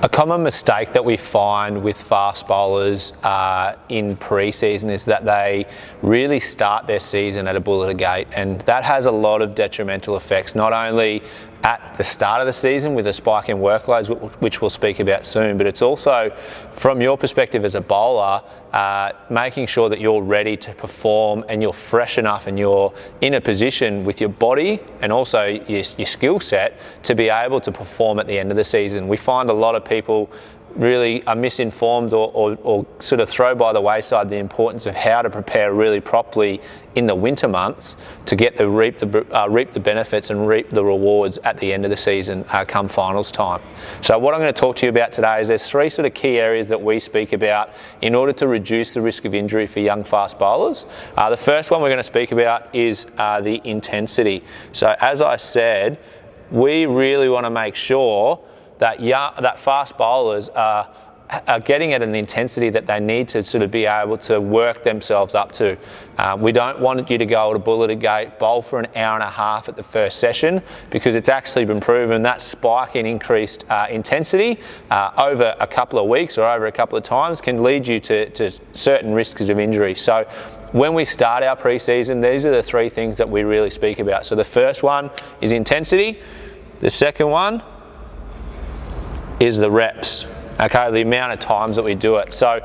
A common mistake that we find with fast bowlers in pre-season is that they really start their season at a bull at a gate, and that has a lot of detrimental effects, not only at the start of the season with a spike in workloads, which we'll speak about soon, but it's also from your perspective as a bowler, making sure that you're ready to perform and you're fresh enough and you're in a position with your body and also your skill set to be able to perform at the end of the season. We find a lot of people really are misinformed or sort of throw by the wayside the importance of how to prepare really properly in the winter months to get reap the benefits and reap the rewards at the end of the season come finals time. So what I'm going to talk to you about today is there's three sort of key areas that we speak about in order to reduce the risk of injury for young fast bowlers. The first one we're going to speak about is the intensity. So as I said, we really want to make sure that fast bowlers are getting at an intensity that they need to sort of be able to work themselves up to. We don't want you to go at a bull at a gate, bowl for an hour and a half at the first session, because it's actually been proven that spike in increased intensity over a couple of weeks or over a couple of times can lead you to certain risks of injury. So when we start our pre-season, these are the three things that we really speak about. So the first one is intensity. The second one is the reps, okay, the amount of times that we do it. So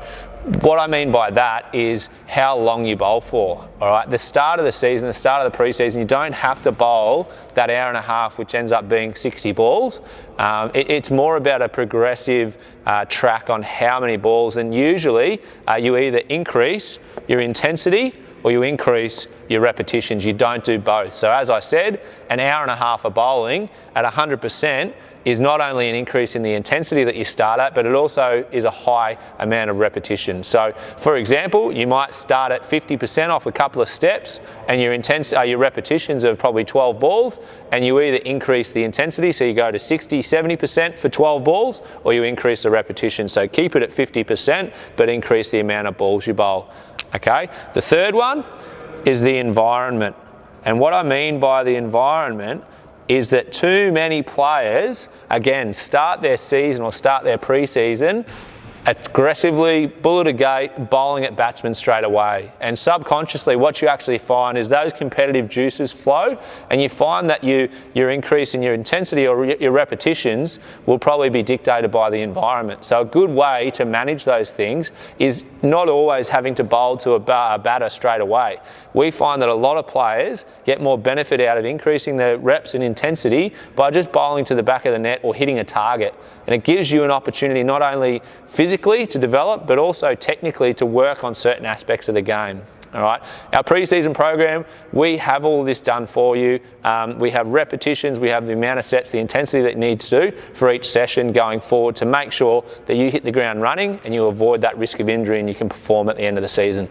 what I mean by that is how long you bowl for, all right? The start of the season, the start of the pre-season, you don't have to bowl that hour and a half, which ends up being 60 balls. It's more about a progressive track on how many balls, and usually you either increase your intensity or you increase your repetitions. You don't do both. So as I said, an hour and a half of bowling at 100% is not only an increase in the intensity that you start at, but it also is a high amount of repetition. So for example, you might start at 50% off a couple of steps and your repetitions are probably 12 balls, and you either increase the intensity, so you go to 60, 70% for 12 balls, or you increase the repetition. So keep it at 50%, but increase the amount of balls you bowl. Okay, the third one is the environment. And what I mean by the environment is that too many players, again, start their season or start their pre-season aggressively, bull at a gate, bowling at batsmen straight away. And subconsciously, what you actually find is those competitive juices flow, and you find that your increase in your intensity or your repetitions will probably be dictated by the environment. So a good way to manage those things is not always having to bowl to a batter straight away. We find that a lot of players get more benefit out of increasing their reps and intensity by just bowling to the back of the net or hitting a target. And it gives you an opportunity not only physically to develop, but also technically to work on certain aspects of the game. All right. Our pre-season program, we have all this done for you. We have repetitions, we have the amount of sets, the intensity that you need to do for each session going forward to make sure that you hit the ground running and you avoid that risk of injury and you can perform at the end of the season.